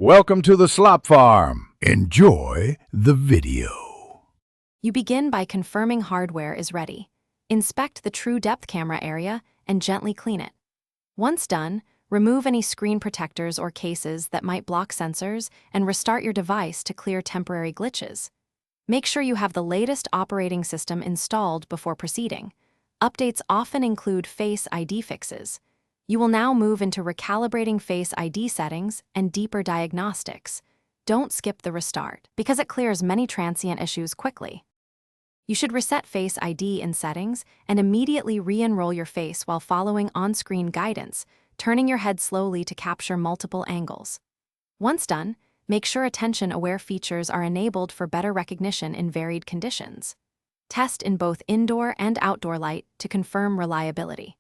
Welcome to the slop farm. Enjoy the video. You begin by confirming hardware is ready. Inspect the true depth camera area and gently clean it. Once done, remove any screen protectors or cases that might block sensors and restart your device to clear temporary glitches. Make sure you have the latest operating system installed before proceeding. Updates often include Face ID fixes. You will now move into recalibrating Face ID settings and deeper diagnostics. Don't skip the restart, because it clears many transient issues quickly. You should reset Face ID in settings and immediately re-enroll your face while following on-screen guidance, turning your head slowly to capture multiple angles. Once done, make sure attention-aware features are enabled for better recognition in varied conditions. Test in both indoor and outdoor light to confirm reliability.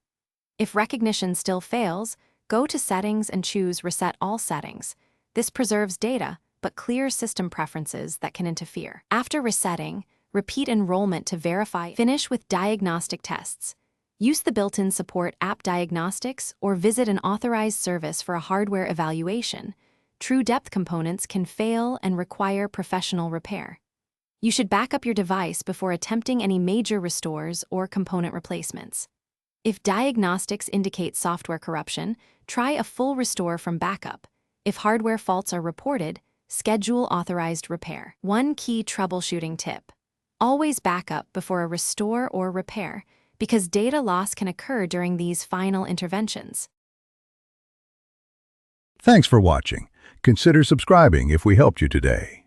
If recognition still fails, go to Settings and choose Reset All Settings. This preserves data, but clears system preferences that can interfere. After resetting, repeat enrollment to verify. Finish with diagnostic tests. Use the built-in support app diagnostics or visit an authorized service for a hardware evaluation. True depth components can fail and require professional repair. You should back up your device before attempting any major restores or component replacements. If diagnostics indicate software corruption, try a full restore from backup. If hardware faults are reported, schedule authorized repair. One key troubleshooting tip: always back up before a restore or repair, because data loss can occur during these final interventions. Thanks for watching. Consider subscribing if we helped you today.